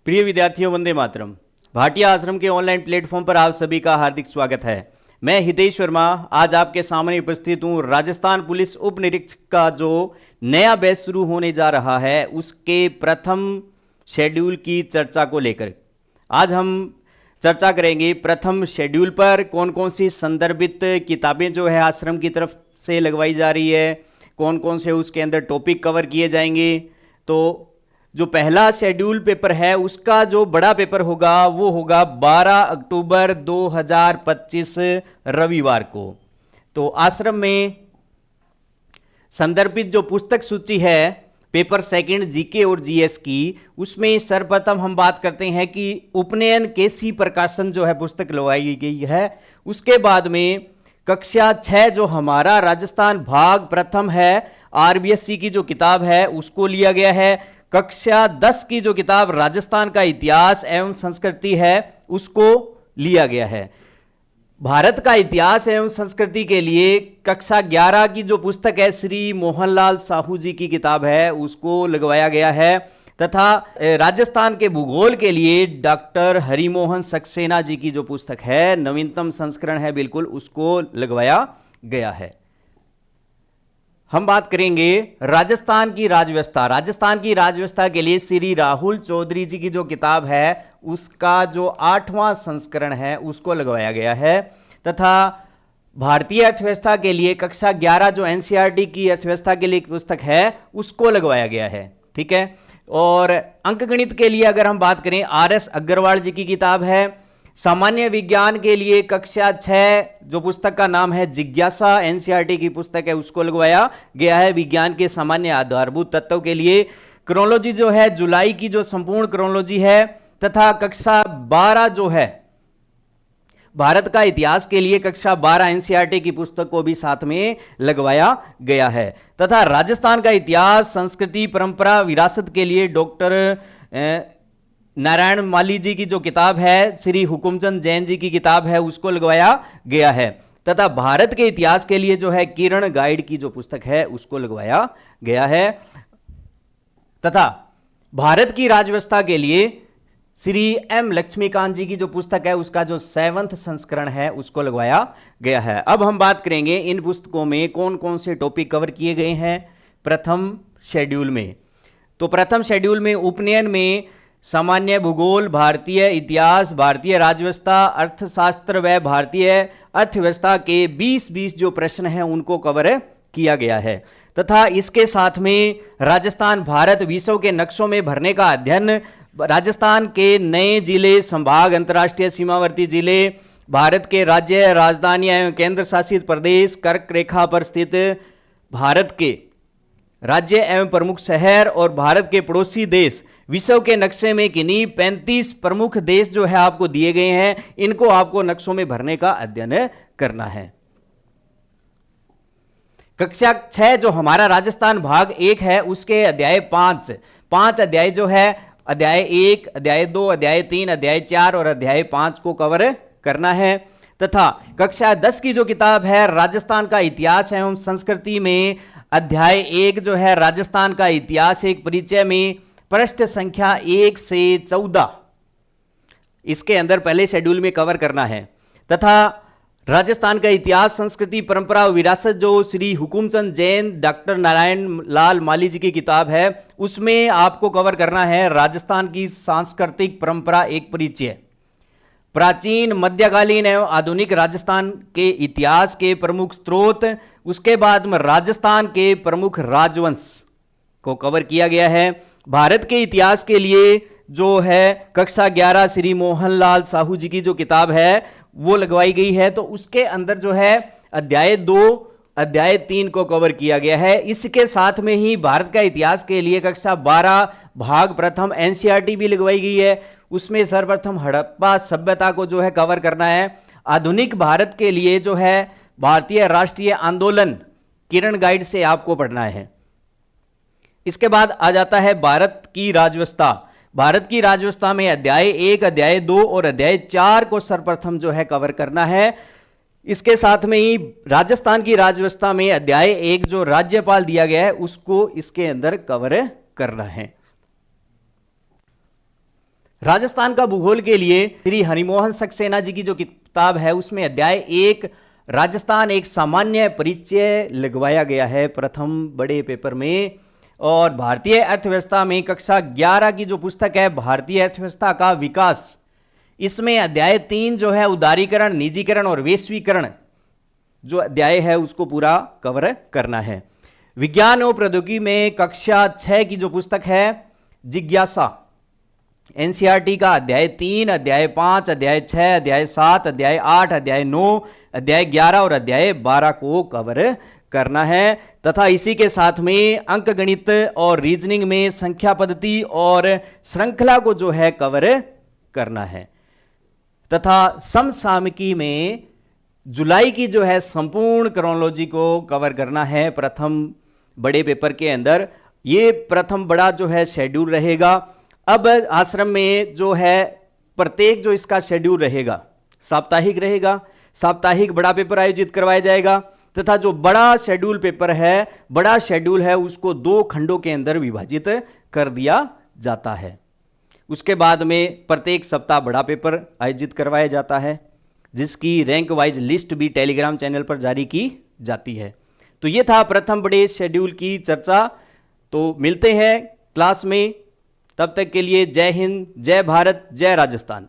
प्रिय विद्यार्थियों, वंदे मातरम। भाटिया आश्रम के ऑनलाइन प्लेटफॉर्म पर आप सभी का हार्दिक स्वागत है। मैं हितेश वर्मा आज आपके सामने उपस्थित हूं। राजस्थान पुलिस उप निरीक्षक का जो नया बैच शुरू होने जा रहा है उसके प्रथम शेड्यूल की चर्चा को लेकर आज हम चर्चा करेंगे। प्रथम शेड्यूल पर कौन कौन सी संदर्भित किताबें जो है आश्रम की तरफ से लगवाई जा रही है, कौन कौन से उसके अंदर टॉपिक कवर किए जाएंगे। तो जो पहला शेड्यूल पेपर है उसका जो बड़ा पेपर होगा वो होगा 12 अक्टूबर 2025 रविवार को। तो आश्रम में संदर्भित जो पुस्तक सूची है पेपर सेकंड जीके और जीएस की, उसमें सर्वप्रथम हम बात करते हैं कि उपनयन केसी प्रकाशन जो है पुस्तक लगवाई गई है। उसके बाद में कक्षा 6 जो हमारा राजस्थान भाग प्रथम है आरबीएससी की जो किताब है उसको लिया गया है। कक्षा 10 की जो किताब राजस्थान का इतिहास एवं संस्कृति है उसको लिया गया है। भारत का इतिहास एवं संस्कृति के लिए कक्षा 11 की जो पुस्तक है श्री मोहनलाल साहू जी की किताब है उसको लगवाया गया है। तथा राजस्थान के भूगोल के लिए डॉक्टर हरिमोहन सक्सेना जी की जो पुस्तक है नवीनतम संस्करण है बिल्कुल, उसको लगवाया गया है। हम बात करेंगे राजस्थान की राजव्यवस्था। राजस्थान की राजव्यवस्था के लिए श्री राहुल चौधरी जी की जो किताब है उसका जो 8वां संस्करण है उसको लगवाया गया है। तथा भारतीय अर्थव्यवस्था के लिए कक्षा 11 जो एनसीईआरटी की अर्थव्यवस्था के लिए पुस्तक है उसको लगवाया गया है। ठीक है। और अंकगणित के लिए अगर हम बात करें आरएस अग्रवाल जी की किताब है। सामान्य विज्ञान के लिए कक्षा 6 जो पुस्तक का नाम है जिज्ञासा एनसीईआरटी की पुस्तक है उसको लगवाया गया है। विज्ञान के सामान्य आधारभूत तत्वों के लिए क्रोनोलॉजी जो है जुलाई की जो संपूर्ण क्रोनोलॉजी है। तथा कक्षा 12 जो है भारत का इतिहास के लिए कक्षा 12 एनसीईआरटी की पुस्तक को भी साथ में लगवाया गया है। तथा राजस्थान का इतिहास संस्कृति परंपरा विरासत के लिए डॉक्टर नारायण माली जी की जो किताब है श्री हुकुमचंद जैन जी की किताब है उसको लगवाया गया है। तथा भारत के इतिहास के लिए जो है किरण गाइड की जो पुस्तक है उसको लगवाया गया है। तथा भारत की राजव्यवस्था के लिए श्री एम लक्ष्मीकांत जी की जो पुस्तक है उसका जो 7वां संस्करण है उसको लगवाया गया है। अब हम बात करेंगे इन पुस्तकों में कौन कौन से टॉपिक कवर किए गए हैं प्रथम शेड्यूल में। तो प्रथम शेड्यूल में उपनयन में सामान्य भूगोल, भारतीय इतिहास, भारतीय राजव्यवस्था, अर्थशास्त्र व भारतीय अर्थव्यवस्था के 20 जो प्रश्न हैं उनको कवर किया गया है। तथा इसके साथ में राजस्थान भारत विश्व के नक्शों में भरने का अध्ययन, राजस्थान के नए जिले, संभाग, अंतर्राष्ट्रीय सीमावर्ती जिले, भारत के राज्य, राजधानी एवं केंद्र शासित प्रदेश, कर्क रेखा पर स्थित भारत के राज्य एवं प्रमुख शहर और भारत के पड़ोसी देश, विश्व के नक्शे में किन्हीं 35 प्रमुख देश जो है आपको दिए गए हैं, इनको आपको नक्शों में भरने का अध्ययन करना है। कक्षा 6 जो हमारा राजस्थान भाग 1 है उसके अध्याय 5 अध्याय जो है अध्याय 1, अध्याय 2, अध्याय 3, अध्याय 4 और अध्याय 5 को कवर करना है। तथा कक्षा 10 की जो किताब है राजस्थान का इतिहास एवं संस्कृति में अध्याय 1 जो है राजस्थान का इतिहास एक परिचय में पृष्ठ संख्या 1 से 14 इसके अंदर पहले शेड्यूल में कवर करना है। तथा राजस्थान का इतिहास संस्कृति परंपरा और विरासत जो श्री हुकुमचंद जैन डॉक्टर नारायण लाल माली जी की किताब है उसमें आपको कवर करना है राजस्थान की सांस्कृतिक परंपरा एक परिचय, प्राचीन मध्यकालीन एवं आधुनिक राजस्थान के इतिहास के प्रमुख स्रोत, उसके बाद में राजस्थान के प्रमुख राजवंश को कवर किया गया है। भारत के इतिहास के लिए जो है कक्षा 11 श्री मोहनलाल साहू जी की जो किताब है वो लगवाई गई है। तो उसके अंदर जो है अध्याय 2, अध्याय 3 को कवर किया गया है। इसके साथ में ही भारत का इतिहास के लिए कक्षा 12 भाग प्रथम एनसीईआरटी भी लगवाई गई है। उसमें सर्वप्रथम हड़प्पा सभ्यता को जो है कवर करना है। आधुनिक भारत के लिए जो है भारतीय राष्ट्रीय आंदोलन किरण गाइड से आपको पढ़ना है। इसके बाद आ जाता है भारत की राजव्यवस्था। भारत की राजव्यवस्था में अध्याय 1, अध्याय 2 और अध्याय 4 को सर्वप्रथम जो है कवर करना है। इसके साथ में ही राजस्थान की राजव्यवस्था में अध्याय 1 जो राज्यपाल दिया गया है उसको इसके अंदर कवर करना है। राजस्थान का भूगोल के लिए श्री हरिमोहन सक्सेना जी की जो किताब है उसमें अध्याय 1 राजस्थान एक सामान्य परिचय लगवाया गया है प्रथम बड़े पेपर में। और भारतीय अर्थव्यवस्था में कक्षा 11 की जो पुस्तक है भारतीय अर्थव्यवस्था का विकास, इसमें अध्याय 3 जो है उदारीकरण, निजीकरण और वैश्वीकरण जो अध्याय है उसको पूरा कवर करना है। विज्ञान और प्रौद्योगिकी में कक्षा 6 की जो पुस्तक है जिज्ञासा, एनसीईआरटी का अध्याय 3, अध्याय 5, अध्याय 6, अध्याय 7, अध्याय 8, अध्याय 9, अध्याय 11 और अध्याय 12 को कवर करना है। तथा इसी के साथ में अंकगणित और रीजनिंग में संख्या पद्धति और श्रृंखला को जो है कवर करना है। तथा समसामयिकी में जुलाई की जो है संपूर्ण क्रोनोलॉजी को कवर करना है प्रथम बड़े पेपर के अंदर। ये प्रथम बड़ा जो है शेड्यूल रहेगा। अब आश्रम में जो है प्रत्येक जो इसका शेड्यूल रहेगा साप्ताहिक रहेगा, साप्ताहिक बड़ा पेपर आयोजित करवाया जाएगा। तथा जो बड़ा शेड्यूल पेपर है, बड़ा शेड्यूल है उसको 2 खंडों के अंदर विभाजित कर दिया जाता है। उसके बाद में प्रत्येक सप्ताह बड़ा पेपर आयोजित करवाया जाता है जिसकी रैंक वाइज लिस्ट भी टेलीग्राम चैनल पर जारी की जाती है। तो ये था प्रथम बड़े शेड्यूल की चर्चा। तो मिलते हैं क्लास में, तब तक के लिए जय हिंद, जय भारत, जय राजस्थान।